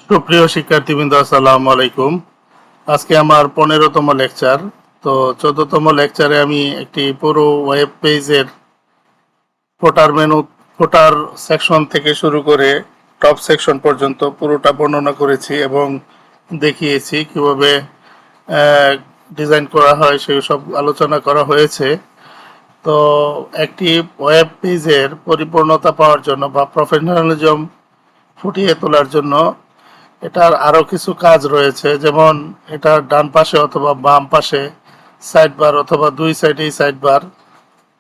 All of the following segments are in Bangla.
সুপ্রিয় শিক্ষার্থীবৃন্দ, আসসালামু আলাইকুম। আজকে আমার 15তম লেকচার। তো 14তম লেকচারে আমি একটি পুরো ওয়েব পেজের ফোটার মেনু, ফোটার সেকশন থেকে শুরু করে টপ সেকশন পর্যন্ত পুরোটা বর্ণনা করেছি এবং দেখিয়েছি কিভাবে ডিজাইন করা হয় সেই সব আলোচনা করা হয়েছে। তো একটি ওয়েব পেজের পরিপূর্ণতা পাওয়ার জন্য বা প্রফেশনালিজম ফুটিয়ে তোলার জন্য এটার আরো কিছু কাজ রয়েছে, যেমন এটার ডান পাশে অথবা বাম পাশে সাইড বার অথবা দুই সাইডেই সাইড বার।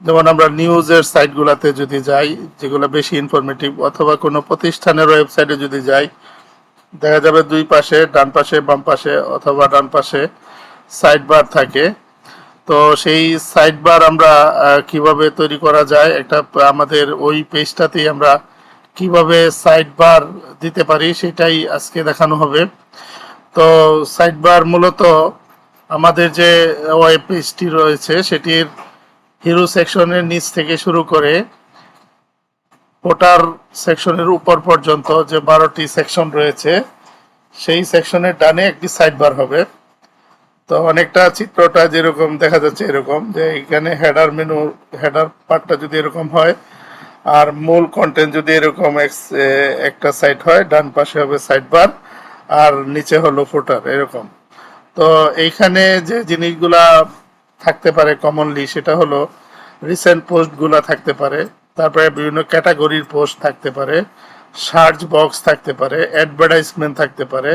যেমন আমরা নিউজের সাইটগুলোতে যদি যাই, যেগুলো বেশি ইনফরমেটিভ, অথবা কোনো প্রতিষ্ঠানের ওয়েবসাইটে যদি যাই, দেখা যাবে দুই পাশে, ডান পাশে বাম পাশে অথবা ডান পাশে সাইড বার থাকে। তো সেই সাইড বার আমরা কিভাবে তৈরি করা যায়, একটা আমাদের ওই পেজটাতেই আমরা কিভাবে সাইড বার দিতে পারি সেটাই আজকে দেখানো হবে। তো সাইড বার মূলত আমাদের যে ওয়েব পেজটি রয়েছে সেটির হিরো সেকশনের নিচ থেকে শুরু করে ফোটার সেকশনের উপর পর্যন্ত যে 12টি সেকশন রয়েছে সেই সেকশনের ডানে একটি সাইড বার হবে। তো অনেকটা চিত্রটা যেরকম দেখা যাচ্ছে এরকম, যে এখানে হেডার মেনু, হেডার পার্টটা যদি এরকম হয় আর মূল কন্টেন্ট যদি এরকম একটা সাইট হয়, ডান পাশে হবে সাইড বার আর নিচে হলো ফুটার এরকম। তো এইখানে যে জিনিসগুলা থাকতে পারে কমনলি সেটা হলো রিসেন্ট পোস্টগুলা থাকতে পারে, তারপরে বিভিন্ন ক্যাটাগরির পোস্ট থাকতে পারে, সার্চ বক্স থাকতে পারে, অ্যাডভার্টাইজমেন্ট থাকতে পারে,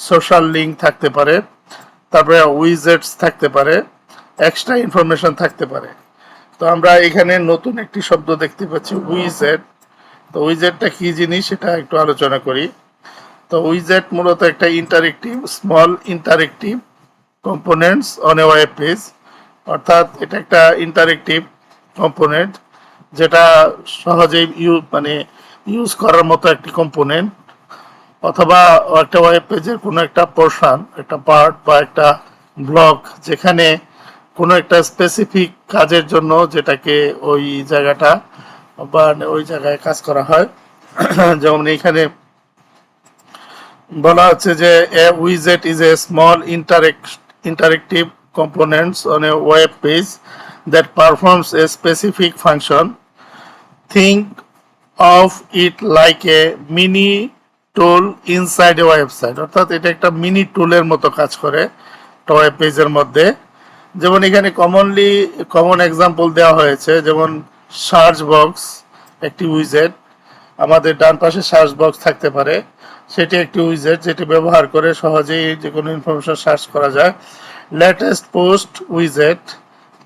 সোশ্যাল লিঙ্ক থাকতে পারে, তারপরে উইজেটস থাকতে পারে, এক্সট্রা ইনফরমেশন থাকতে পারে। তো আমরা এখানে নতুন একটি শব্দ দেখতে পাচ্ছি, উইজেট। তো উইজেটটা কি জিনিস সেটা একটু আলোচনা করি। তো উইজেট মূলত একটা interactive, small interactive components on a web page. অর্থাৎ এটা একটা ইন্টারেক্টিভ কম্পোনেন্ট যেটা সহজেই ইউজ করার মতো একটি কম্পোনেন্ট, অথবা একটা ওয়েব পেজের কোনো একটা পোর্শন, একটা পার্ট বা একটা ব্লক, যেখানে কোনো একটা স্পেসিফিক কাজের জন্য যেটাকে ওই জায়গাটা বা ওই জায়গায় কাজ করা হয়। যেমন এইখানে বলা হচ্ছে যে এ উইজেট is a small interactive components on a web page that performs a specific function. Think of it like a mini tool inside a website. অর্থাৎ এটা একটা মিনি টুলের মতো কাজ করে একটা ওয়েব পেজের মধ্যে। যেমন এখানে কমন এক্সাম্পল দেওয়া হয়েছে, যেমন সার্চ বক্স একটি উইজেট। আমাদের ডান পাশে সার্চ বক্স থাকতে পারে, সেটি একটি উইজেট যেটি ব্যবহার করে সহজেই যে কোনো ইনফরমেশন সার্চ করা যায়। লেটেস্ট পোস্ট উইজেট,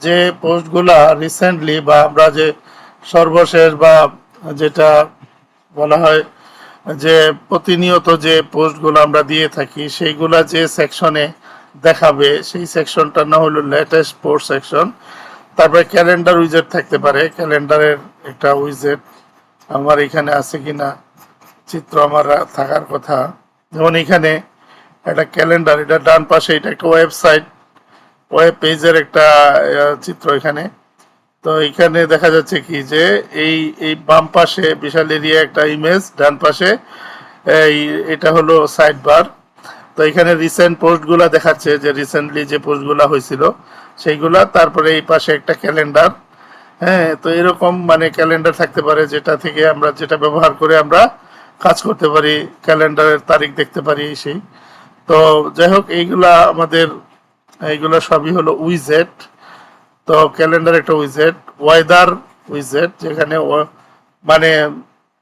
যে পোস্টগুলা রিসেন্টলি বা আমরা যে সর্বশেষ বা যেটা বলা হয় যে প্রতিনিয়ত যে পোস্টগুলো আমরা দিয়ে থাকি সেইগুলা যে সেকশনে দেখাবে সেই সেকশনটার নাম হলো লেটেস্ট পোস্ট সেকশন। তারপরে ক্যালেন্ডার উইজেট থাকতে পারে, ক্যালেন্ডারের একটা উইজেট আমার এখানে আছে কিনা, চিত্র আমার থাকার কথা। যেমন এখানে একটা ক্যালেন্ডার, এটা ডান পাশে, এটা একটা ওয়েবসাইট, ওয়েব পেজের একটা চিত্র এখানে। তো এখানে দেখা যাচ্ছে কি যে এই এই বাম পাশে বিশাল এরিয়া একটা ইমেজ, ডান পাশে এটা হলো সাইড বার। তো এখানে রিসেন্ট পোস্টগুলা দেখাচ্ছে যে রিসেন্টলি যে পোস্টগুলা হয়েছিল সেইগুলা, তারপরে এই পাশে একটা ক্যালেন্ডার। হ্যাঁ, তো এরকম ক্যালেন্ডার থাকতে পারে যেটা থেকে আমরা, যেটা ব্যবহার করে আমরা কাজ করতে পারি, ক্যালেন্ডারের তারিখ দেখতে পারি সেই। তো যাই হোক, এইগুলা সবই হলো উইজেট। তো ক্যালেন্ডার একটা উইজেট, ওয়েদার উইজেট, যেখানে মানে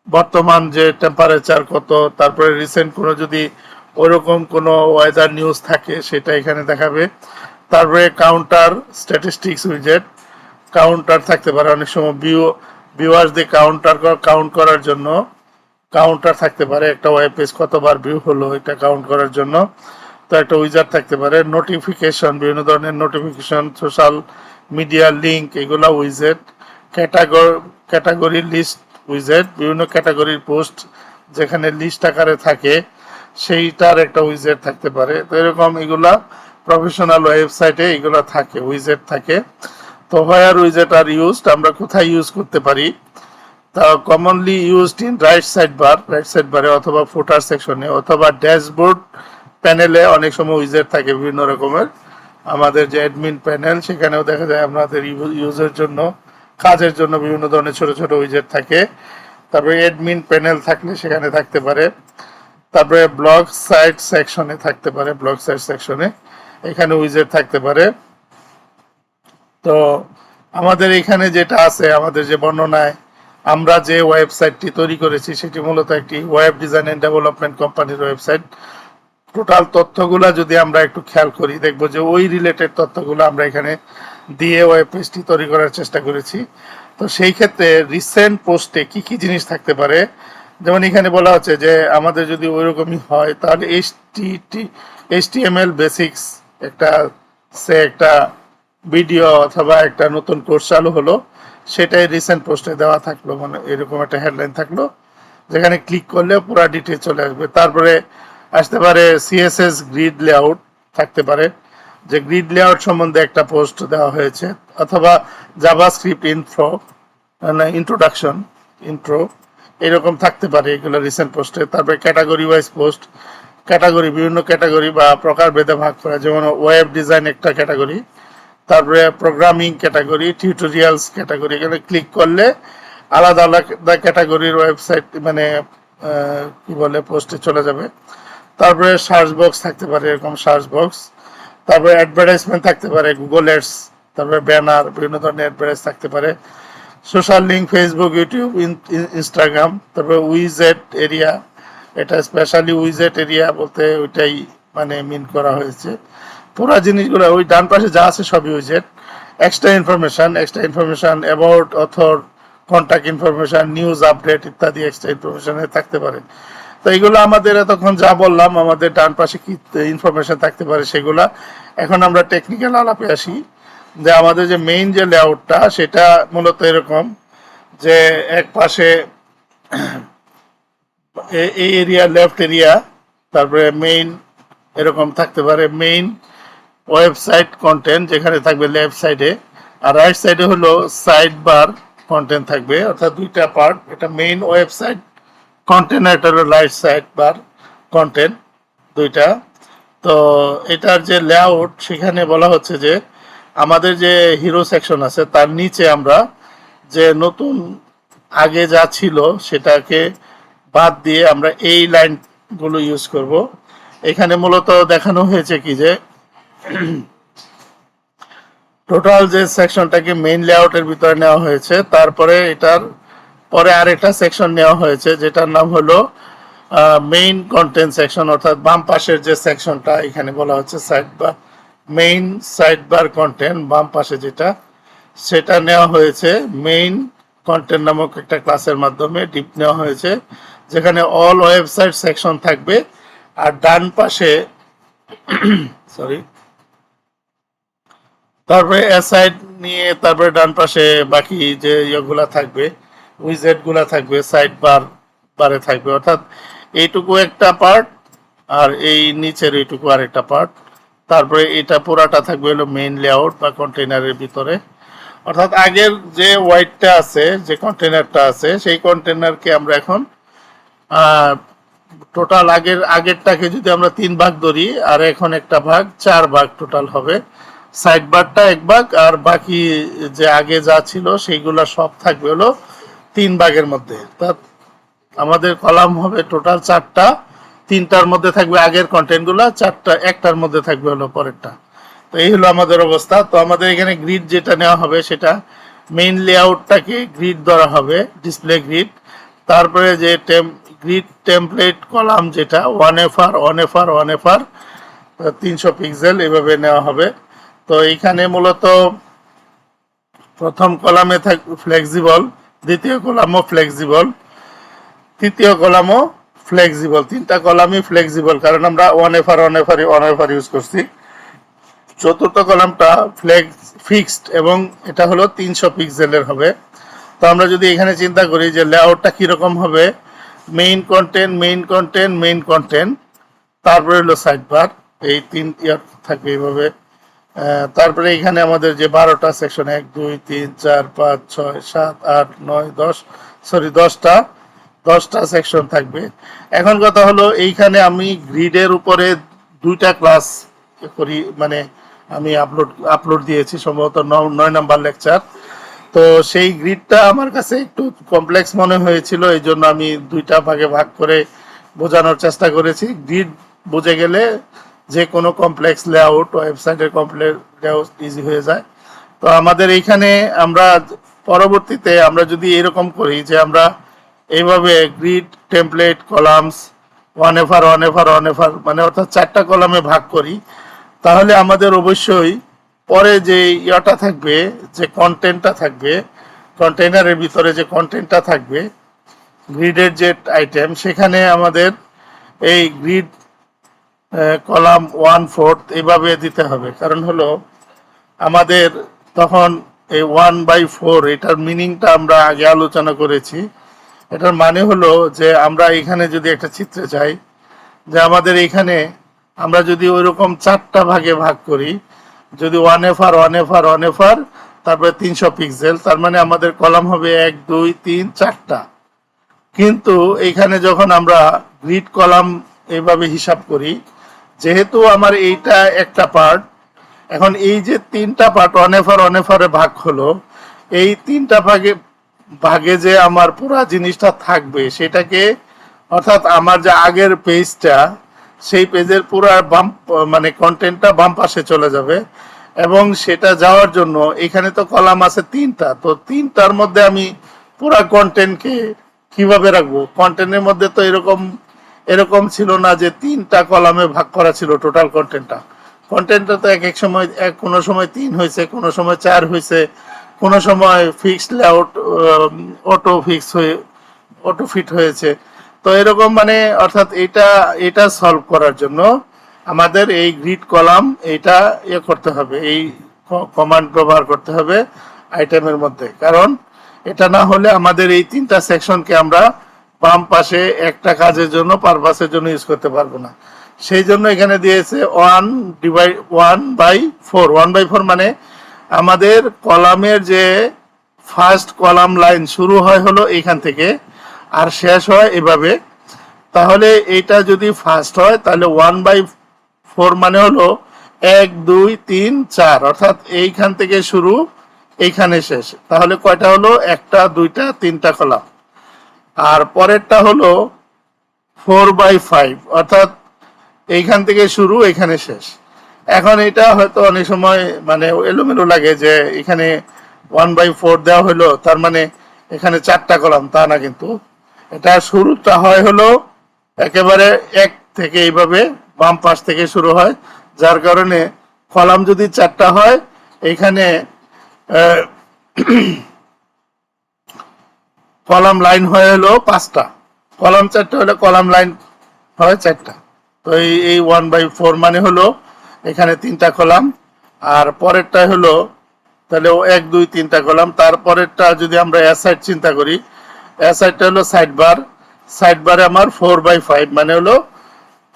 বর্তমান যে টেম্পারেচার কত, তারপরে রিসেন্ট কোনো যদি ওরকম কোনো ওয়েদার নিউজ থাকে সেটা এখানে দেখাবে। তারপরে কাউন্টার স্ট্যাটিস্টিক্স উইজেট, কাউন্টার থাকতে পারে, অনেক সময় ভিউয়ার্সদের কাউন্ট করার জন্য কাউন্টার থাকতে পারে, একটা ওয়েব পেজ কতবার ভিউ হলো এটা কাউন্ট করার জন্য। তো একটা উইজার থাকতে পারে। নোটিফিকেশন, বিভিন্ন ধরনের নোটিফিকেশন, সোশ্যাল মিডিয়া লিঙ্ক, এগুলা উইজেট। ক্যাটাগরি লিস্ট উইজেট, বিভিন্ন ক্যাটাগরির পোস্ট যেখানে লিস্ট আকারে থাকে সেইটার একটা উইজেট থাকতে পারে। তো এরকম এগুলা প্রফেশনাল ওয়েবসাইটে এগুলা থাকে, উইজেট থাকে। তো হোয়ার উইজেট আর ইউজড, আমরা কোথায় ইউজ করতে পারি। তা commonly used in right side বারে অথবা ফুটার সেকশনে অথবা ড্যাশবোর্ড প্যানেলে অনেক সময় উইজেট থাকে বিভিন্ন রকমের। আমাদের যে অ্যাডমিন প্যানেল সেখানেও দেখা যায় আপনাদের ইউজের জন্য কাজের জন্য বিভিন্ন ধরনের ছোট ছোট উইজেট থাকে। তারপরে অ্যাডমিন প্যানেল থাকলে সেখানে থাকতে পারে। তারপরে ব্লগ সাইট সেকশনে থাকতে পারে, ব্লগ সাইট সেকশনে এখানে উইজেট থাকতে পারে। তো আমাদের এখানে যেটা আছে, আমাদের যে বর্ণনায় আমরা যে ওয়েবসাইটটি তৈরি করেছি সেটি মূলত একটি ওয়েব ডিজাইন এন্ড ডেভেলপমেন্ট কোম্পানির ওয়েবসাইট। টোটাল তথ্যগুলা যদি আমরা একটু খেয়াল করি দেখবো যে ওই রিলেটেড তথ্যগুলো আমরা এখানে দিয়ে ওয়েব পেজটি তৈরি করার চেষ্টা করেছি। তো সেই ক্ষেত্রে রিসেন্ট পোস্টে কি কি জিনিস থাকতে পারে, যেমন এখানে বলা হচ্ছে যে আমাদের যদি ওইরকমই হয় তাহলে HTML বেসিক্স একটা ভিডিও অথবা একটা নতুন কোর্স চালু হলো, সেটাই রিসেন্ট পোস্টে দেওয়া থাকলো, মানে এরকম একটা হেডলাইন থাকলো যেখানে ক্লিক করলে পুরো ডিটেল চলে আসবে। তারপরে আসতে পারে CSS গ্রিড লেআউট থাকতে পারে, যে গ্রিড লেআউট সম্বন্ধে একটা পোস্ট দেওয়া হয়েছে, অথবা জাভাস্ক্রিপ্ট ইন্ট্রো এরকম থাকতে পারে, এগুলো রিসেন্ট পোস্টে। তারপরে ক্যাটাগরি ওয়াইজ পোস্ট, বিভিন্ন ক্যাটাগরি বা প্রকার ভেদে ভাগ করা, যেমন ওয়েব ডিজাইন একটা ক্যাটাগরি, তারপরে প্রোগ্রামিং ক্যাটাগরি, টিউটোরিয়ালস ক্যাটাগরি। এখানে ক্লিক করলে আলাদা আলাদা ক্যাটাগরির ওয়েবসাইট মানে কি বলে পোস্টে চলে যাবে। তারপরে সার্চ বক্স থাকতে পারে, এরকম সার্চ বক্স। তারপরে অ্যাডভার্টাইজমেন্ট থাকতে পারে, গুগল অ্যাডস, তারপরে ব্যানার, বিভিন্ন ধরনের অ্যাডভার্টাইজ থাকতে পারে। Social link, Facebook, YouTube, Instagram. তারপরে উইজেট এরিয়া, এটা স্পেশালি উইজেট এরিয়া বলতে ওইটাই মানে মিন করা হয়েছে। পুরো জিনিসগুলো ওই ডান পাশে যা আছে সবই উইজেট। Extra information about author, contact information, news update ইত্যাদি এক্সট্রা ইনফরমেশন থাকতে পারে। তো এইগুলো আমাদের এতক্ষণ যা বললাম আমাদের ডান পাশে কি ইনফরমেশন থাকতে পারে সেগুলা। এখন আমরা টেকনিক্যাল আলাপে আসি, যে আমাদের যে মেইন যে লেআউটটা সেটা মূলত এরকম, যে এক পাশে এই এরিয়া লেফট এরিয়া, তারপরে মেইন এরকম থাকতে পারে, মেইন ওয়েবসাইট কন্টেন্ট যেখানে থাকবে লেফট সাইডে, আর রাইট সাইডে হলো সাইড বার কন্টেন্ট থাকবে, অর্থাৎ দুইটা পার্ট, এটা মেইন ওয়েবসাইট কন্টেন্ট আর এটা হলো রাইট সাইড বার কন্টেন্ট, দুইটা। তো এটার যে লেআউট সেখানে বলা হচ্ছে যে আমাদের যে হিরো সেকশন আছে তার নিচে আমরা যে নতুন আগে যা ছিল সেটাকে বাদ দিয়ে আমরা এই লাইনগুলো ইউজ করব। এখানে মূলত দেখানো হয়েছে কি যে টোটাল যে সেকশনটাকে মেইন লেআউটের ভিতরে নেওয়া হয়েছে, তারপরে এটার পরে আরেকটা সেকশন নেওয়া হয়েছে যেটার নাম হলো মেইন কন্টেন্ট সেকশন, অর্থাৎ বাম পাশের যে সেকশনটা এখানে বলা হচ্ছে side bar, main side bar content বাম পাশে যেটা, সেটা নেওয়া হয়েছে মেইন কন্টেন্ট নামক একটা ক্লাসের মাধ্যমে ডিপ নেওয়া হয়েছে, যেখানে অল ওয়েবসাইট সেকশন থাকবে। আর ডান পাশে তারপরে অ্যাসাইড নিয়ে তারপরে ডান পাশে বাকি যে ইয়েগুলা থাকবে, উইজেট গুলা থাকবে, সাইড বারে থাকবে, অর্থাৎ এইটুকু একটা পার্ট আর এই নিচের এইটুকু আর একটা পার্ট। তারপরে এটা পুরাটা থাকবে হলো মেইন লেআউট বা কন্টেইনারের ভিতরে, অর্থাৎ আগের যে হোয়াইটটা আছে, যে কন্টেইনারটা আছে, সেই কন্টেইনারকে আমরা এখন টোটাল আগেরটাকে যদি আমরা 3 ভাগ ধরি আর এখন একটা ভাগ 4 ভাগ টোটাল হবে। সাইড বারটা 1 ভাগ আর বাকি যে আগে যা ছিল সেইগুলা সব থাকবে হলো 3 ভাগের মধ্যে। তা আমাদের কলাম হবে টোটাল 4টা, 3টার মধ্যে থাকবে আগের কন্টেন্টগুলো, একটার মধ্যে থাকবে হলো পরেরটা। তো এই হলো আমাদের অবস্থা। তো আমাদের এখানে গ্রিড যেটা নেওয়া হবে সেটা মেইন লেআউটটাকে গ্রিড ধরা হবে, ডিসপ্লে গ্রিড। তারপরে যে গ্রিড টেমপ্লেট কলাম যেটা 1FR 300 পিক্সেল এভাবে নেওয়া হবে। তো এইখানে মূলত প্রথম কলামে থাকবে ফ্লেক্সিবল, দ্বিতীয় কলামও ফ্লেক্সিবল, তৃতীয় কলামও ফ্লেক্সিবল, 3টা কলামই ফ্লেক্সিবল কারণ আমরা 1FR ইউজ করছি। চতুর্থ কলামটা ফিক্সড এবং এটা হলো 300 পিক্সেলের হবে। তো আমরা যদি এখানে চিন্তা করি যে লেআউটটা কিরকম হবে, মেইন কন্টেন্ট, তারপরে হলো সাইড বার, এই 3 ইয়ার থাকবে এইভাবে। তারপরে এখানে আমাদের যে 12টা সেকশন 1 2 3 4 5 6 7 8 9 10 সরি 10টা সেকশন থাকবে। এখন কথা হলো এইখানে আমি গ্রিডের উপরে 2টা ক্লাস করি, মানে আমি আপলোড দিয়েছি সম্ভবত 9 নাম্বার লেকচার। তো সেই গ্রিডটা আমার কাছে একটু কমপ্লেক্স মনে হয়েছিল, এই জন্য আমি 2টা ভাগে ভাগ করে বোঝানোর চেষ্টা করেছি। গ্রিড বুঝে গেলে যে কোনো কমপ্লেক্স লেআউট, ওয়েবসাইটের কমপ্লেক্স লেআউট ইজি হয়ে যায়। তো আমাদের এইখানে আমরা পরবর্তীতে আমরা যদি এরকম করি যে আমরা এইভাবে গ্রিড টেমপ্লেট কলামস ওয়ান এফার মানে অর্থাৎ 4টা কলামে ভাগ করি, তাহলে আমাদের অবশ্যই পরে যে ইয়াটা থাকবে, যে কন্টেন্টটা থাকবে, কন্টেইনারের ভিতরে যে কন্টেন্টটা থাকবে গ্রিডের যে আইটেম, সেখানে আমাদের এই গ্রিড কলাম 1/4 এইভাবে দিতে হবে। কারণ হলো আমাদের তখন এই 1/4 এটার মিনিংটা আমরা আগে আলোচনা করেছি। এটার মানে হলো যে আমরা এখানে যদি একটা চিত্রে যাই, যে আমাদের এখানে আমরা যদি ওইরকম 4টা ভাগে ভাগ করি, যদি 1FR তারপরে 300 পিক্সেল, তার মানে আমাদের কলাম হবে 1 2 3 4টা। কিন্তু এখানে যখন আমরা গ্রিড কলাম এইভাবে হিসাব করি, যেহেতু আমার এইটা একটা পার্ট, এখন এই যে 3টা পার্ট ওয়ান এফারে ভাগ হলো, এই 3টা ভাগে ভাগে যে আমার পুরা জিনিসটা থাকবে সেটাকে, অর্থাৎ আমার যে আগের পেজটা, সেই পেজের পুরা বাম মানে কন্টেন্টটা বাম পাশে চলে যাবে। এবং সেটা যাওয়ার জন্য এখানে তো কলাম আছে 3টা, তো 3টার মধ্যে আমি পুরা কন্টেন্টকে কিভাবে রাখবো? কন্টেন্টের মধ্যে তো এরকম ছিল না যে 3টা কলামে ভাগ করা ছিল টোটাল কন্টেন্টটা। কন্টেন্টটা তো এক এক সময় কোনো সময় 3 হয়েছে, কোনো সময় 4 হয়েছে, কোনো সময় ফিক্সড লেআউট অটো ফিট হয়েছে। তো এরকম মানে অর্থাৎ এটা সলভ করার জন্য আমাদের এই গ্রিড কলাম এটা করতে হবে, এই কমান্ড ব্যবহার করতে হবে আইটেমের মধ্যে। কারণ এটা না হলে আমাদের এই 3টা সেকশনকে আমরা বাম পাশে একটা কাজের জন্য পারপাসের জন্য ইউজ করতে পারবো না। সেই জন্য এখানে দিয়েছে 1/4 মানে আমাদের কলামের যে ফার্স্ট কলাম লাইন শুরু হয় হলো এইখান থেকে আর শেষ হয় এভাবে। তাহলে এটা যদি ফার্স্ট হয় তাহলে 1/4 মানে হলো 1 2 3 4, অর্থাৎ এইখান থেকে শুরু এইখানে শেষ। তাহলে কয়টা হলো? 1টা 2টা 3টা কলাম। আর পরেরটা হলো 4/5, অর্থাৎ এইখান থেকে শুরু এখানে শেষ। এখন এটা হয়তো অনেক সময় মানে এলোমেলো লাগে যে এখানে 1/4 দেওয়া হলো, তার মানে এখানে 4টা কলাম, তা না। কিন্তু এটা শুরুটা হয় হলো একেবারে 1 থেকে এইভাবে বাম পাশ থেকে শুরু হয়, যার কারণে কলাম যদি 4টা হয়, এইখানে কলাম লাইন হয় হলো 5টা, কলাম 4টা হলে কলাম লাইন হয় 4টা। তো এই 1/4 মানে হলো এখানে 3টা কলাম, আর পরেরটা হলো তাহলে 1 2 3টা কলাম। তারপরেরটা যদি আমরা অ্যাসাইড চিন্তা করি, অ্যাসাইডটা হলো সাইড বারে আমার 4/5 মানে হলো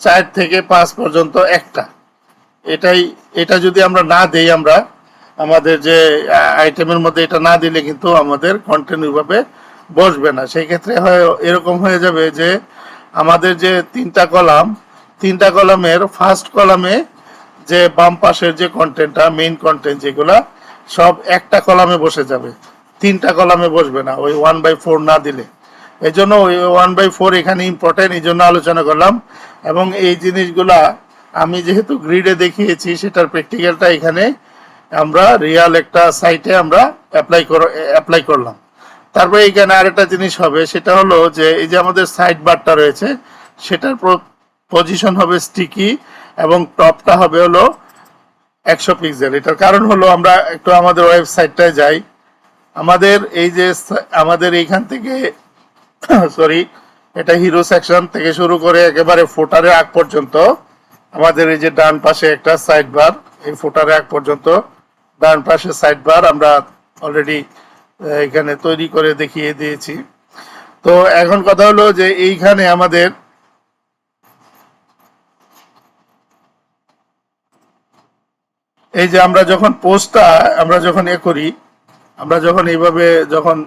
4 থেকে 5 পর্যন্ত একটা। এটা যদি আমরা না দেই, আমরা আমাদের যে আইটেমের মধ্যে এটা না দিলে কিন্তু আমাদের কন্টেন্ট ওইভাবে বসবে না। সেই ক্ষেত্রে এরকম হয়ে যাবে যে আমাদের যে 3টা কলামের ফার্স্ট কলামে যে বাম পাশের যে কন্টেন্টটা, মেইন কন্টেন্ট যেগুলা, সব একটা কলামে বসে যাবে, 3টা কলামে বসবে না ওই 1/4 না দিলে। এই জন্য ওই 1/4 এখানে ইম্পর্টেন্ট, এই জন্য আলোচনা করলাম। এবং এই জিনিসগুলা আমি যেহেতু গ্রিডে দেখিয়েছি, সেটার প্র্যাকটিক্যালটা এখানে আমরা রিয়াল একটা সাইটে আমরা অ্যাপ্লাই করলাম। তারপরে এখানে আরেকটা জিনিস হবে, সেটা হলো যে এই যে আমাদের সাইড বারটা রয়েছে, সেটার পজিশন হবে স্টিকি এবং টপটা হবে হলো 100 পিক্সেল। এটার কারণ হলো আমরা একটু আমাদের ওয়েবসাইটটায় যাই, আমাদের এই যে আমাদের এইখান থেকে সরি, এটা হিরো সেকশন থেকে শুরু করে একেবারে ফুটারের আগ পর্যন্ত আমাদের এই যে ডান পাশে একটা সাইড বার, এই ফুটারের আগ পর্যন্ত ডান পাশে সাইড বার আমরা অলরেডি এখানে তৈরি করে দেখিয়ে দিয়েছি। তো এখন কথা হলো যে এইখানে আমাদের এই যে আমরা যখন পোস্টটা আমরা যখন করি, আমরা যখন এইভাবে যখন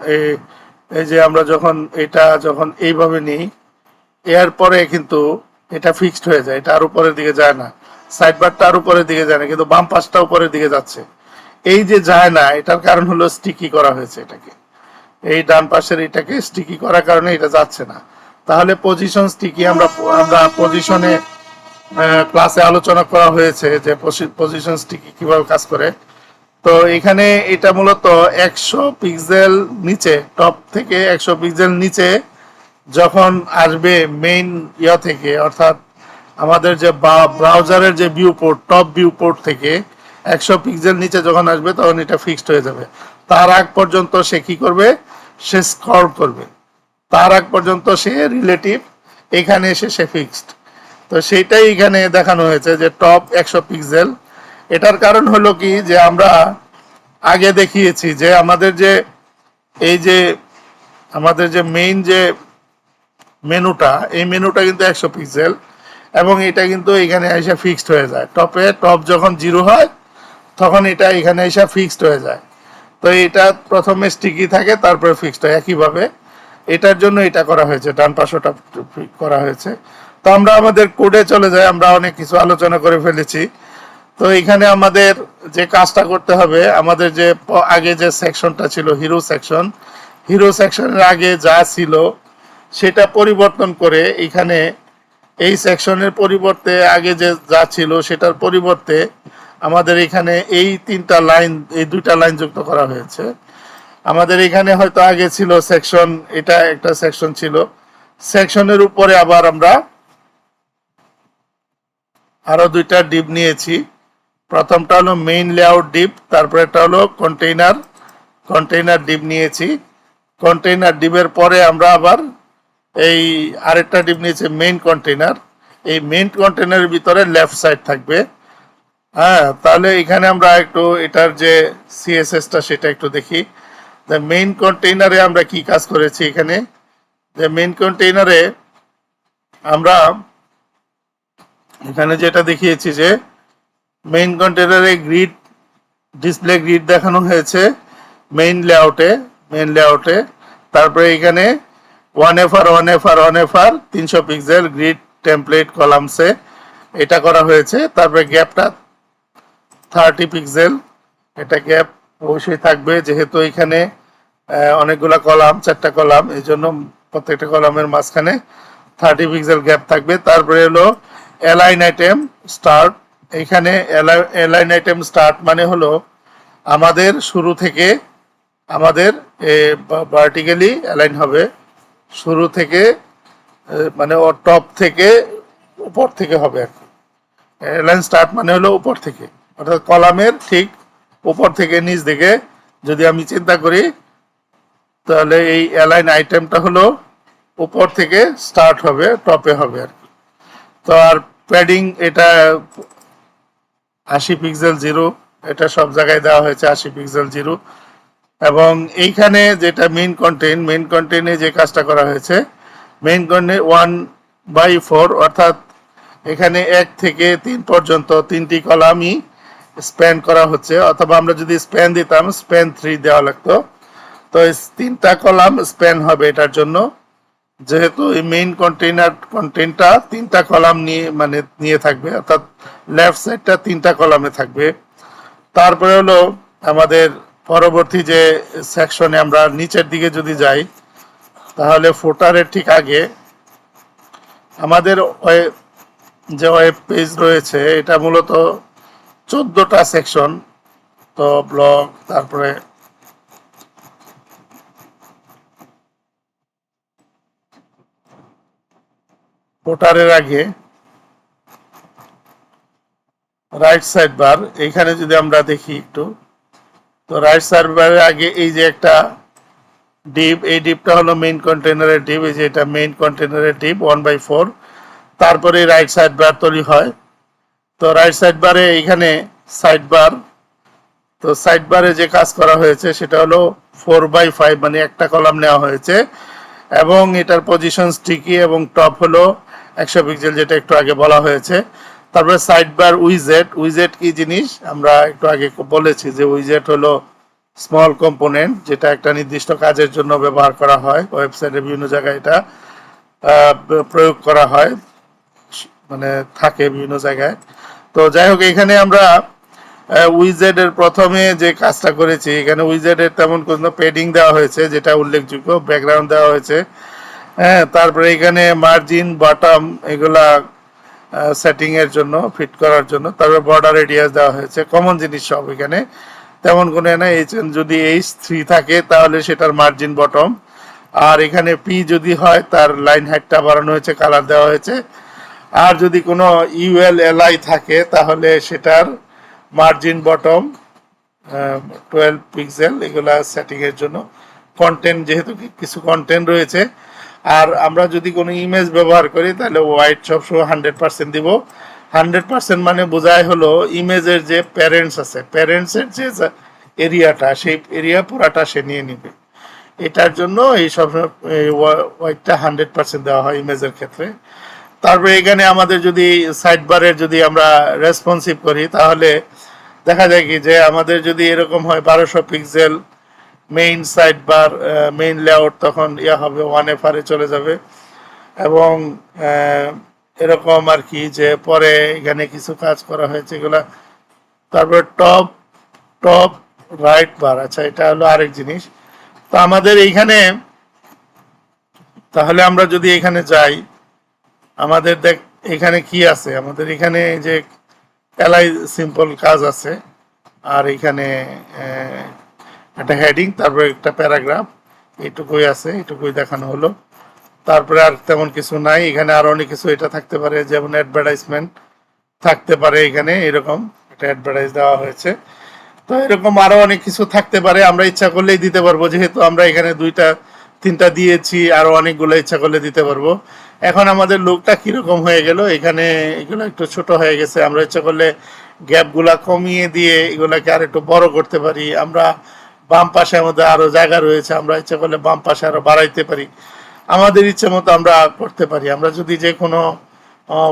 এই যে আমরা যখন এটা যখন এইভাবে নিই, এরপরে কিন্তু এটা ফিক্সড হয়ে যায়, এটা আর উপরের দিকে যায় না, সাইড বারটা আর উপরের দিকে যায় না, কিন্তু বাম পাশটা উপরের দিকে যাচ্ছে। এই যে যায় না, এটার কারণ হলো স্টিকি করা হয়েছে এটাকে, এই ডান পাশের এটাকে স্টিকি করার কারণে এটা যাচ্ছে না। তাহলে পজিশন স্টিকি আমরা আমরা পজিশনে ক্লাসে আলোচনা করা হয়েছে যে পজিশন স্টিকি কিভাবে কাজ করে। তো এখানে এটা মূলত 100 পিক্সেল নিচে, টপ থেকে 100 পিক্সেল নিচে যখন আসবে মেইন থেকে, অর্থাৎ আমাদের যে ব্রাউজারের যে view port, top view port থেকে 100 পিক্সেল নিচে যখন আসবে তখন এটা ফিক্সড হয়ে যাবে। তার আগ পর্যন্ত সে কি করবে, সে স্ক্রল করবে, তার আগ পর্যন্ত সে রিলেটিভ, এখানে এসে সে ফিক্সড। তো সেইটাই এখানে দেখানো হয়েছে যে টপ 100 পিক্সেল। এটার কারণ হলো কি, যে আমরা আগে দেখিয়েছি যে আমাদের যে এই যে আমাদের যে মেইন যে মেনুটা, এই মেনুটা কিন্তু 100 পিক্সেল, এবং এটা কিন্তু এখানে এসে ফিক্সড হয়ে যায়। টপ যখন 0 হয় তখন এটা এখানে এসে ফিক্সড হয়ে যায়। তো এটা প্রথমে স্টিকি থাকে, তারপরে ফিক্সড হয়। একইভাবে এটার জন্য এটা করা হয়েছে, ডান পাশটা করা হয়েছে। তো আমরা আমাদের কোডে চলে যাই, আমরা অনেক কিছু আলোচনা করে ফেলেছি। তো এখানে আমাদের যে কাজটা করতে হবে, আমাদের যে আগে যে সেকশনটা ছিল হিরো সেকশন, হিরো সেকশনের আগে যা ছিল সেটা পরিবর্তন করে এখানে এই সেকশনের পরিবর্তে আগে যে যা ছিল সেটার পরিবর্তে আমাদের এখানে এই তিনটা লাইন, এই দুইটা লাইন যুক্ত করা হয়েছে। আমাদের এখানে হয়তো আগে ছিল সেকশন, এটা একটা সেকশন ছিল, সেকশনের উপরে আবার আমরা আরো দুইটা ডিপ নিয়েছি। প্রথমটা হলো মেইন লেআউট ডিপ, তারপরে একটা হলো কন্টেইনার ডিপ নিয়েছি। কন্টেইনার ডিপের পরে আমরা আবার এই আরেকটা ডিপ নিয়েছি মেইন কন্টেইনার। এই মেইন কন্টেইনারের ভিতরে লেফট সাইড থাকবে। হ্যাঁ, তাহলে এখানে আমরা একটু এটার যে সিএসএসটা সেটা একটু দেখি। মেইন কন্টেইনারে আমরা কি কাজ করেছি, এখানে যে মেইন কন্টেইনারে আমরা এখানে যেটা দেখিয়েছি যে মেইন কন্টেইনারে গ্রিড, ডিসপ্লে গ্রিড দেখানো হয়েছে মেইন লেআউটে। তারপরে এখানে 1FR 300 পিক্সেল গ্রিড টেমপ্লেট কলামসে এটা করা হয়েছে। তারপরে গ্যাপটা 30 পিক্সেল, এটা গ্যাপ অবশ্যই থাকবে, যেহেতু এখানে অনেকগুলা কলাম, 4টা কলাম, এই জন্য প্রত্যেকটা কলামের মাঝখানে 30 পিক্সেল গ্যাপ থাকবে। তারপরে হলো অ্যালাইন আইটেম স্টার্ট। এখানে অ্যালাইন আইটেম স্টার্ট মানে হলো আমাদের শুরু থেকে আমাদের ভার্টিক্যালি অ্যালাইন হবে, শুরু থেকে মানে ও টপ থেকে উপর থেকে হবে আর কি। অ্যালাইন স্টার্ট মানে হলো উপর থেকে, অর্থাৎ কলামের ঠিক উপর থেকে নিচ দিকে যদি আমি চিন্তা করি, তাহলে এই অ্যালাইন আইটেমটা হলো উপর থেকে স্টার্ট হবে, টপে হবে আর কি। তো আর প্যাডিং এটা 80 পিক্সেল 0, এটা সব জায়গায় দেওয়া হয়েছে 80 পিক্সেল 0। এবং এইখানে যেটা মেইন কন্টেন্টে যে কাজটা করা হয়েছে, মেইন কন্টেন্ট 1/4, অর্থাৎ এখানে 1 থেকে 3 পর্যন্ত 3টি কলামই স্প্যান করা হচ্ছে, অথবা আমরা যদি স্প্যান দিতাম স্প্যান 3 দেওয়া লাগতো। তো 3টা কলাম স্প্যান হবে এটার জন্য, যেহেতু এই মেইন কন্টেন্টটা 3টা কলাম নিয়ে থাকবে, অর্থাৎ লেফট সাইডটা 3টা কলামে থাকবে। তারপরে হলো আমাদের পরবর্তী যে সেকশনে আমরা নিচের দিকে যদি যাই, তাহলে ফুটারের ঠিক আগে আমাদের যে ওয়েব পেজ রয়েছে, এটা মূলত 14টা সেকশন। তো ব্লগ, তারপরে ফুটারের আগে রাইট সাইড বার, এইখানে যদি আমরা দেখি একটু, তো রাইট সাইড বারের আগে এই যে একটা ডিপ, এই ডিপটা হলো মেইন কন্টেইনারের ডিপ, এই যে এটা মেইন কন্টেইনারের ডিপ 1/4। তারপরে রাইট সাইড বার তৈরি হয়। তো রাইট সাইড বারে এইখানে সাইড বার, তো সাইড বারে যে কাজ করা হয়েছে সেটা হলো 4/5, মানে একটা কলাম নেওয়া হয়েছে, এবং এটার পজিশন স্টিকি, এবং টপ হলো 100 পিক্সেল, যেটা একটু আগে বলা হয়েছে। তারপরে সাইড বার উইজেট কি জিনিস আমরা একটু আগে বলেছি যে উইজেট হলো স্মল কম্পোনেন্ট, যেটা একটা নির্দিষ্ট কাজের জন্য ব্যবহার করা হয়। ওয়েবসাইটের বিভিন্ন জায়গায় এটা প্রয়োগ করা হয়, মানে থাকে বিভিন্ন জায়গায়। তো যাই হোক, এখানে আমরা উইজেড এর প্রথমে যে কাজটা করেছি, এখানে উইজেড এর তেমন কোনো পেডিং দেওয়া হয়েছে যেটা উল্লেখযোগ্য, ব্যাকগ্রাউন্ড দেওয়া হয়েছে। হ্যাঁ, তারপরে এখানে মার্জিন, বটম এগুলা সেটিং এর জন্য, ফিট করার জন্য। তারপরে বর্ডার রেডিয়াস দেওয়া হয়েছে, কমন জিনিস সব এখানে, তেমন কোনো না। যদি H3 থাকে তাহলে সেটার মার্জিন বটম, আর এখানে পি যদি হয় তার লাইন হাইটটা বাড়ানো হয়েছে, কালার দেওয়া হয়েছে। আর যদি কোনো ULLI থাকে তাহলে সেটার মার্জিন বটম 12 পিক্সেল, এগুলা সেটিং এর জন্য। কন্টেন্ট, যেহেতু কিছু কন্টেন্ট রয়েছে, আর আমরা যদি কোনো ইমেজ ব্যবহার করি তাহলে হোয়াইট সবসময় 100% দিব। 100% মানে বোঝায় হলো ইমেজের যে প্যারেন্টস আছে, প্যারেন্টসের যে এরিয়াটা, সেই এরিয়া পুরাটা সে নিয়ে নিবে। এটার জন্য এই সব হোয়াইটটা 100% দেওয়া হয় ইমেজের ক্ষেত্রে। তারপরে এখানে আমাদের যদি সাইড বারের যদি আমরা রেসপন্সিভ করি তাহলে দেখা যায় কি যে আমাদের যদি এরকম হয় 1200 pixel main side bar, main layout, তখন হবে 1FR এ চলে যাবে। এবং এরকম আর কি, যে পরে এখানে কিছু কাজ করা হয়েছে এগুলা। তারপরে টপ টপ রাইট বার, আচ্ছা এটা হলো আরেক জিনিস। তো আমাদের এইখানে, তাহলে আমরা যদি এখানে যাই, আমাদের এখানে কি আছে, আমাদের এখানে যে এলাই সিম্পল কাজ আছে, আর এখানে একটা হেডিং, তারপরে একটা প্যারাগ্রাফ, এইটুকুই আছে, এইটুকুই দেখানো হলো। তারপরে আর তেমন কিছু নাই। এখানে আর অনেক কিছু এটা থাকতে পারে, যেমন অ্যাডভার্টাইজমেন্ট থাকতে পারে, এখানে এরকম একটা অ্যাডভার্টাইজ দেওয়া হয়েছে। তো এরকম আরো অনেক কিছু থাকতে পারে, আমরা ইচ্ছা করলেই দিতে পারবো, যেহেতু আমরা এখানে 2-3টা দিয়েছি, আরো অনেকগুলো ইচ্ছা করলে দিতে পারবো। এখন আমাদের লুকটা কিরকম হয়ে গেল, এখানে এগুলো একটু ছোট হয়ে গেছে, আমরা ইচ্ছা করলে গ্যাপগুলা কমিয়ে দিয়ে এগুলাকে আর একটু বড় করতে পারি। আমরা বাম পাশে আমাদের আরো জায়গা রয়েছে, আমরা ইচ্ছা করলে বাম পাশে আরো বাড়াইতে পারি, আমাদের ইচ্ছে মতো আমরা করতে পারি। আমরা যদি যে কোনো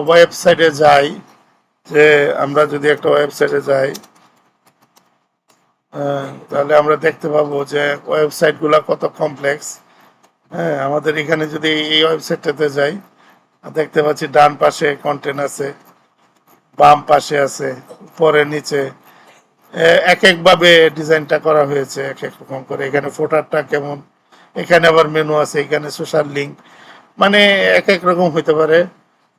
ওয়েবসাইটে যাই, যে আমরা যদি একটা ওয়েবসাইটে যাই, তাহলে আমরা দেখতে পাবো যে ওয়েবসাইটগুলো কত কমপ্লেক্স। হ্যাঁ, আমাদের এখানে যদি এই ওয়েবসাইটটাতে যাই, দেখতে পাচ্ছি ডান পাশে কন্টেন্ট আছে, বাম পাশে আছে, উপরে নিচে, এক একভাবে ডিজাইনটা করা হয়েছে, এক এক রকম করে। এখানে ফোটারটা কেমন, এখানে আবার মেনু আছে, এখানে সোশ্যাল লিঙ্ক, মানে এক এক রকম হইতে পারে।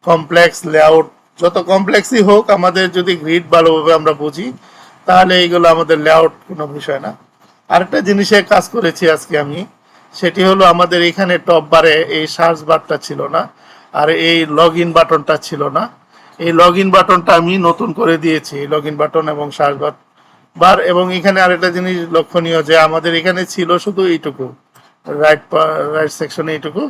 কমপ্লেক্স লেআউট, যত কমপ্লেক্সই হোক, আমাদের যদি গ্রিড ভালোভাবে আমরা বুঝি তাহলে এইগুলো আমাদের লেআউট কোনো বিষয় না। আরেকটা জিনিসে কাজ করেছি আজকে আমি, সেটি হলো আমাদের এখানে টপ বারে এই সার্চ বারটা ছিল না, আর এই লগ ইন বাটনটা ছিল না। এই লগ ইন বাটনটা আমি নতুন করে দিয়েছি, লগ ইন বাটন এবং সার্চ বার। এবং এখানে আরেকটা জিনিস লক্ষণীয়, যে আমাদের এখানে ছিল শুধু এইটুকু, রাইট রাইট সেকশনে এইটুকু।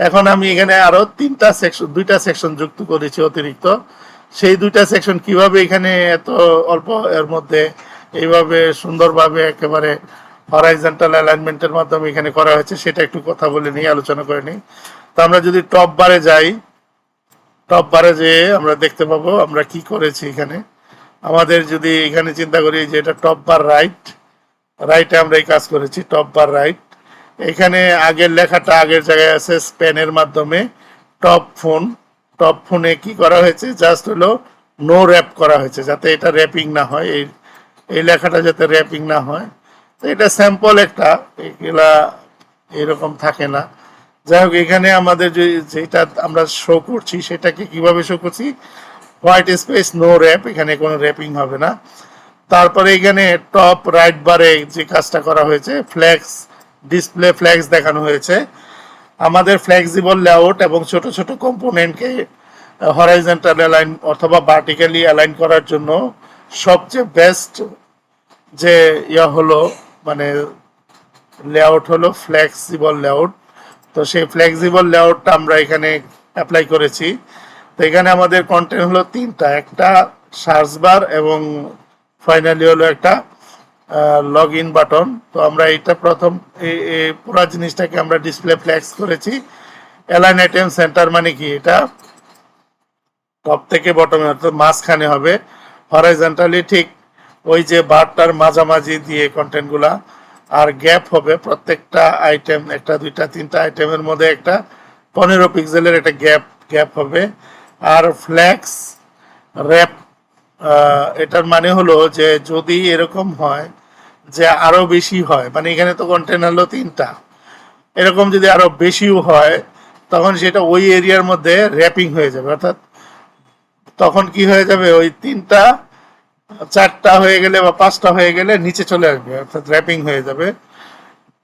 এখন আমি এখানে আরো 2টা সেকশন যুক্ত করেছি অতিরিক্ত। সেই 2টা সেকশন কিভাবে এখানে এত অল্প এর মধ্যে এইভাবে সুন্দরভাবে একেবারে হরাইজন্টাল অ্যালাইনমেন্টের মাধ্যমে এখানে করা হয়েছে, সেটা একটু কথা বলে নিই, আলোচনা করে নিই। তো আমরা যদি টপ বারে যাই, টপ বারে যেয়ে আমরা দেখতে পাবো আমরা কি করেছি এখানে। আমাদের যদি এখানে চিন্তা করি যে এটা টপ বার রাইটে আমরা এই কাজ করেছি, টপ বার রাইট। এখানে আগের লেখাটা আগের জায়গায় আছে, স্পেনের মাধ্যমে টপ ফোনে কি করা হয়েছে, জাস্ট হলো নো র্যাপ করা হয়েছে, যাতে এটা র্যাপিং না হয়, এই লেখাটা যাতে র্যাপিং না হয়। তো এটা স্যাম্পল একটা, এগুলা এরকম থাকে না। যাই হোক, এখানে আমাদের যেটা আমরা শো করছি সেটাকে কিভাবে শো করছি, হোয়াইট স্পেস নো র্যাপ, এখানে কোনো র্যাপিং হবে না। তারপরে এখানে টপ রাইট বারে যে কাজটা করা হয়েছে, ফ্ল্যাক্স ডিসপ্লে ফ্ল্যাক্স দেখানো হয়েছে। আমাদের ফ্লেক্সিবল লেআউট এবং ছোট ছোট কম্পোনেন্টকে হরাইজন্টাল অ্যালাইন অথবা ভার্টিক্যালি অ্যালাইন করার জন্য সবচেয়ে বেস্ট যে হলো, মানে লেআউট হলো ফ্লেক্সিবল লেআউট। তো সেই ফ্লেক্সিবল লেআউটটা আমরা এখানে অ্যাপ্লাই করেছি। তো এখানে আমাদের কন্টেন্ট হলো 3টা, একটা সার্চ বার এবং ফাইনালি হলো একটা লগ ইন বাটন। তো আমরা এটা প্রথম পুরো জিনিসটাকে আমরা ডিসপ্লে ফ্লেক্স করেছি। অ্যালাইন আইটেম সেন্টার মানে কি, এটা টপ থেকে বটমে অর্থাৎ মাঝখানে হবে, হরাইজন্টালি ঠিক ওই যে বারটার মাঝামাঝি দিয়ে কন্টেন্টগুলা আর গ্যাপ হবে প্রত্যেকটা আইটেম, একটা দুইটা তিনটা আইটেমের মধ্যে একটা 15 পিক্সেলের একটা গ্যাপ হবে। আর ফ্ল্যাক্স র্যাপ, এটার মানে হলো যে যদি এরকম হয় যে আরো বেশি হয়, মানে এখানে তো কন্টেন্ট হলো 3টা, এরকম যদি আরো বেশিও হয় তখন সেটা ওই এরিয়ার মধ্যে র্যাপিং হয়ে যাবে। অর্থাৎ তখন কি হয়ে যাবে, ওই 3টা 4টা হয়ে গেলে বা 5টা হয়ে গেলে নিচে চলে আসবে, অর্থাৎ র্যাপিং হয়ে যাবে।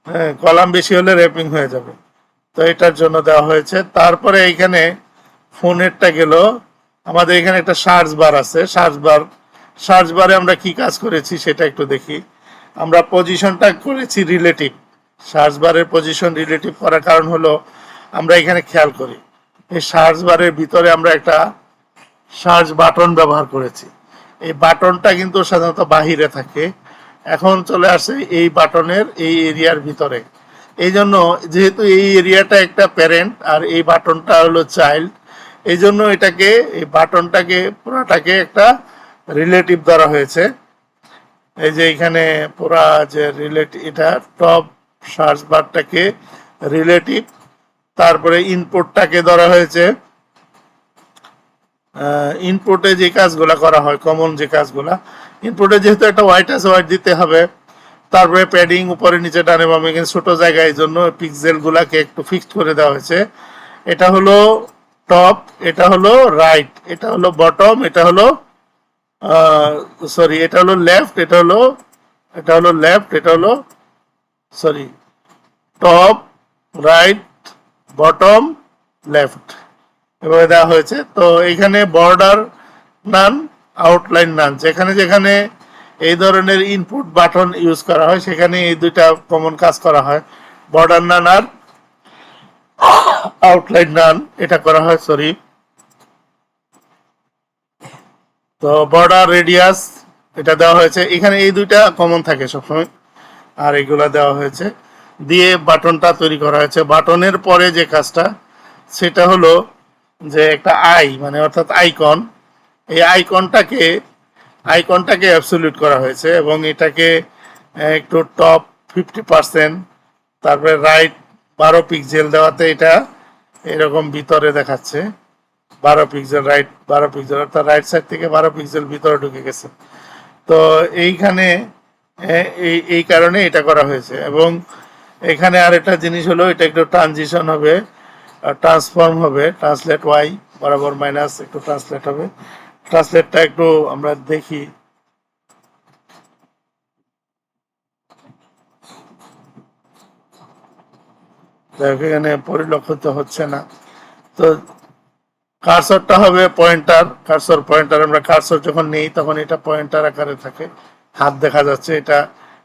হ্যাঁ, কলাম বেশি হলে র্যাপিং হয়ে যাবে। তো এটার জন্য দেওয়া হয়েছে। তারপরে এইখানে ফোনেরটা গেল, আমাদের এখানে একটা সার্চ বার আছে। সার্চ বারে আমরা কি কাজ করেছি সেটা একটু দেখি। আমরা পজিশনটা করেছি রিলেটিভ। সার্চ বারের পজিশন রিলেটিভ করার কারণ হলো আমরা এখানে খেয়াল করি এই সার্চ বারের ভিতরে আমরা একটা সার্চ বাটন ব্যবহার করেছি। এই বাটনটা কিন্তু সাধারণত বাহিরে থাকে, এখন চলে আসে এই বাটনের এই এরিয়ার ভিতরে। এই জন্য যেহেতু এই এরিয়াটা একটা প্যারেন্ট আর এই বাটনটা হলো চাইল্ড, এই জন্য এটাকে, এই বাটনটাকে পুরাটাকে একটা রিলেটিভ ধরা হয়েছে। এই যে এখানে পুরা যে রিলেটিভ, এটা টপ সার্চ বারটাকে রিলেটিভ। তারপরে ইনপুটটাকে ধরা হয়েছে, ইনপুটে যে কাজগুলা করা হয়, কমন যে কাজগুলা ইনপুটে যেহেতু একটা হোয়াইট আছে, হোয়াইট দিতে হবে। তারপরে প্যাডিং উপরে নিচে ডানে বামে, কিন্তু ছোট জায়গায়, এই জন্য পিক্সেল গুলাকে একটু ফিক্সড করে দেওয়া হয়েছে। এটা হলো টপ, এটা হলো রাইট, এটা হলো বটম, এটা হলো সরি, এটা হলো লেফট, এটা হলো লেফট, এটা হলো sorry, top, right, bottom, left এভাবে দেওয়া হয়েছে। তো এইখানে বর্ডার নান, আউটলাইন নান, যেখানে যেখানে এই ধরনের ইনপুট বাটন ইউজ করা হয় সেখানে এই দুইটা কমন কাজ করা হয়, বর্ডার নান আর আউটলাইন নান এটা করা হয়, সরি। তো বর্ডার রেডিয়াস এটা দেওয়া হয়েছে, এখানে এই দুইটা কমন থাকে সবসময়, আর এগুলা দেওয়া হয়েছে দিয়ে বাটনটা তৈরি করা হয়েছে। বাটনের পরে যে কাজটা সেটা হলো যে একটা মানে অর্থাৎ আইকন, এই আইকনটাকে অ্যাবসলিউট করা হয়েছে এবং এটাকে একটু টপ 50%, তারপরে রাইট 12 পিক্সেল দেওয়াতে এটা এরকম ভিতরে দেখাচ্ছে। 12 পিক্সেল রাইট, 12 পিক্সেল, অর্থাৎ রাইট সাইড থেকে 12 পিক্সেল ভিতরে ঢুকে গেছে। তো এইখানে এই কারণে এটা করা হয়েছে। এবং এখানে আর একটা জিনিস হলো, এটা একটু ট্রানজিশন হবে, ট্রান্সফর্ম হবে, ট্রান্সলেট ওয়াই বরাবর মাইনাস একটু ট্রান্সলেট হবে। ট্রান্সলেটটা একটু আমরা দেখি, এখানে পরিলক্ষিত হচ্ছে না। তো কার্সরটা হবে পয়েন্টার, পয়েন্টার, আমরা কার্সর যখন নেই তখন এটা পয়েন্টার আকারে থাকে, হাত দেখা যাচ্ছে,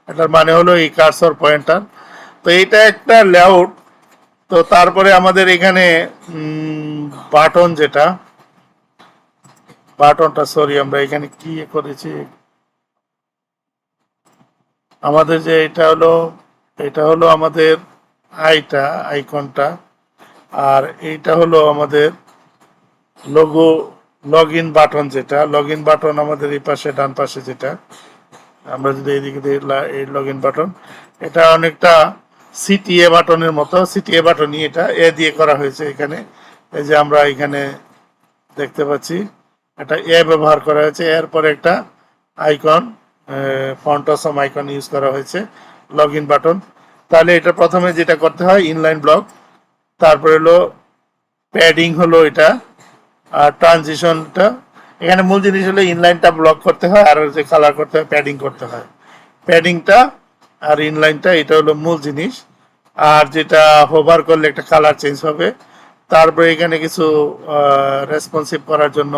এটার মানে হলো এই কার্সর পয়েন্টার। তো এটা একটা লেআউট। তো তারপরে আমাদের এখানে বাটন, যেটা বাটনটা, সরি, আমরা এখানে কি করেছি, আমাদের যে এটা হলো আমাদের আইকনটা, আর এইটা হলো আমাদের লোগো, লগ ইন বাটন, যেটা লগ ইন বাটন আমাদের এই পাশে ডান পাশে, যেটা আমরা যদি এইদিকে এই লগ ইন বাটন, এটা অনেকটা সিটিএ বাটনের মতো, সিটিএ বাটনই, এটা দিয়ে করা হয়েছে এখানে। এই যে আমরা এখানে দেখতে পাচ্ছি একটা ব্যবহার করা হয়েছে, এরপরে একটা icon, font awesome icon use করা হয়েছে, লগ ইন বাটন। তাহলে এটা প্রথমে যেটা করতে হয় ইনলাইন ব্লক, তারপরে হলো প্যাডিং হলো এটা, আর ট্রানজিশনটা, এখানে মূল জিনিস হলো ইনলাইনটা ব্লক করতে হয় আর যে কালার করতে হয়, প্যাডিং করতে হয়, প্যাডিংটা আর ইনলাইনটা, এটা হলো মূল জিনিস। আর যেটা হোভার করলে একটা কালার চেঞ্জ হবে। তারপরে এখানে কিছু রেসপন্সিভ করার জন্য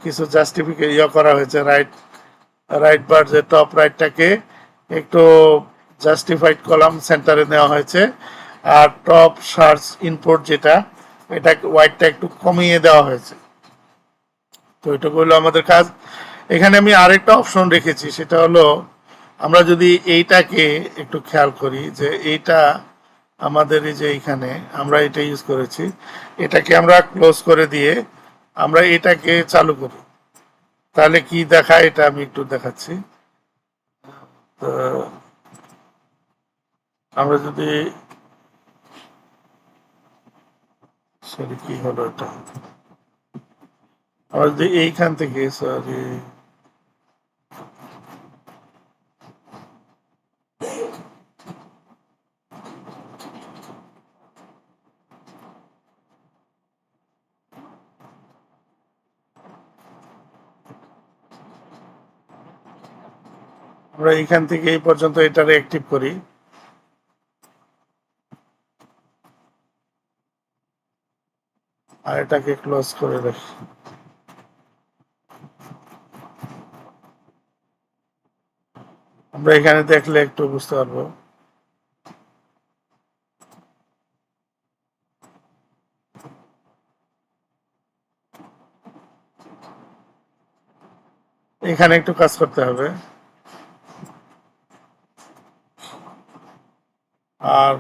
কিছু করা হয়েছে, রাইট বার, যে টপ রাইটটাকে একটু জাস্টিফাইড কলাম সেন্টারে নেওয়া হয়েছে, আর টপ সার্চ ইনপুট যেটা, এটা হোয়াইটটা একটু কমিয়ে দেওয়া হয়েছে। তো এটুকু হলো আমাদের কাজ। এখানে আমি আরেকটা অপশন রেখেছি, সেটা হলো আমরা যদি এইটাকে একটু খেয়াল করি, যে এইটা আমাদের এই যে এইখানে আমরা এটা ইউজ করেছি, এটাকে আমরা ক্লোজ করে দিয়ে আমরা এটাকে চালু করি, তাহলে কি দেখায় এটা আমি একটু দেখাচ্ছি। তো আমরা যদি সরি কি হলো এটা, আমরা যদি এইখান থেকে সরি আমরা এইখান থেকে এই পর্যন্ত এটারে অ্যাক্টিভ করি, আর এটাকে ক্লোজ করে রাখি। আমরা এখানে দেখলে একটু বুঝতে পারবো। এখানে একটু কাজ করতে হবে, আর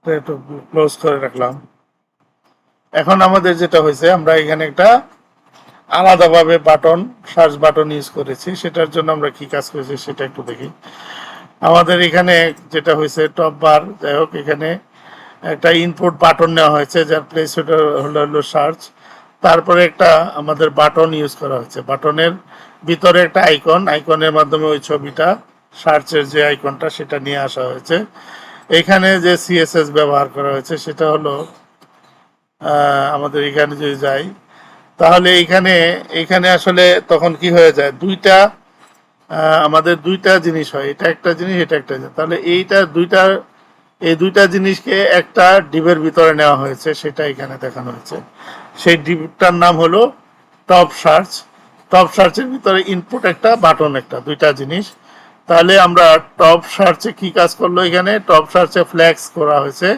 একটু ক্লোজ করে রাখলাম। এখন আমাদের যেটা হয়েছে, আমরা এখানে একটা আলাদাভাবে বাটন, সার্চ বাটন ইউজ করেছি। সেটার জন্য আমরা কি কাজ করেছি সেটা একটু দেখি। আমাদের এখানে যেটা হয়েছে টপ বার, যাই হোক, এখানে একটা ইনপুট বাটন নেওয়া হয়েছে যার প্লেস হলো সার্চ। তারপরে একটা আমাদের বাটন ইউজ করা হয়েছে, বাটনের ভিতরে একটা আইকন, আইকনের মাধ্যমে ওই ছবিটা, সার্চের যে আইকনটা সেটা নিয়ে আসা হয়েছে। এখানে যে সিএসএস ব্যবহার করা হয়েছে সেটা হলো আমাদের এখানে যদি যাই, তাহলে এখানে এখানে আসলে তখন কি হয়ে যায়, দুইটা আমাদের দুইটা জিনিস হয়, এটা একটা জিনিস, এটা একটা জিনিস। তাহলে এই দুইটা জিনিসকে একটা ডিবের ভিতরে নেওয়া হয়েছে, সেটা এখানে দেখানো হয়েছে। সেই ডিবটার নাম হলো টপ সার্চ। টপ সার্চের ভিতরে ইনপুট একটা, বাটন একটা, দুইটা জিনিস। তাহলে আমরা টপ সার্চে কি কাজ করলো, এখানে টপ সার্চে ফ্ল্যাক্স করা হয়েছে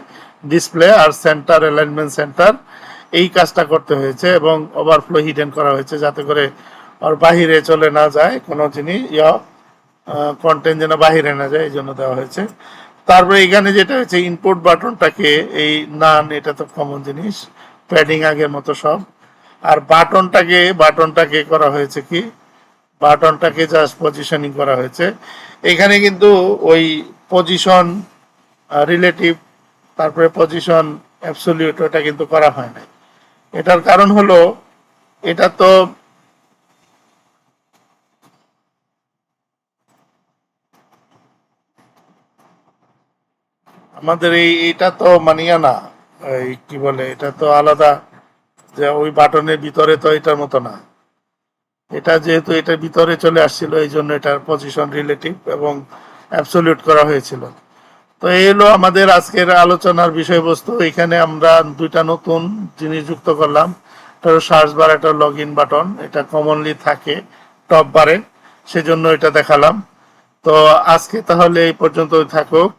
ডিসপ্লে আর সেন্টার, অ্যালাইনমেন্ট সেন্টার, এই কাজটা করতে হয়েছে, এবং ওভারফ্লো হিডেন করা হয়েছে যাতে করে আর বাহিরে চলে না যায় কোনো জিনিস, কন্টেন্ট যেন বাহিরে না যায়, এই জন্য দেওয়া হয়েছে। তারপরে এখানে যেটা হচ্ছে ইনপুট বাটনটাকে, এই নান, এটা তো কমন জিনিস, প্যাডিং আগের মতো সব। আর বাটনটাকে করা হয়েছে কি, বাটনটাকে জাস্ট পজিশনিং করা হয়েছে। এখানে কিন্তু ওই পজিশন রিলেটিভ, তারপরে পজিশন অ্যাবসলিউট, ওটা কিন্তু করা হয় নাই। এটার কারণ হলো, এটা তো আমাদের এইটা তো মানিয়া না, এই কি বলে, এটা তো আলাদা, যে ওই বাটনের ভিতরে তো এটার মতো না। এটা যেহেতু এটার ভিতরে চলে আসছিল, এই জন্য এটার পজিশন রিলেটিভ এবং অ্যাবসলিউট করা হয়েছিল। তো এই হলো আমাদের আজকের আলোচনার বিষয়বস্তু। এখানে আমরা দুইটা নতুন জিনিস যুক্ত করলাম, একটা সার্চ বার, একটা লগ ইন বাটন। এটা কমনলি থাকে টপ বারে, সেজন্য এটা দেখালাম। তো আজকে তাহলে এই পর্যন্ত থাকুক।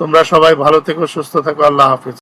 তোমরা সবাই ভালো থেকো, সুস্থ থাকো। আল্লাহ হাফিজ।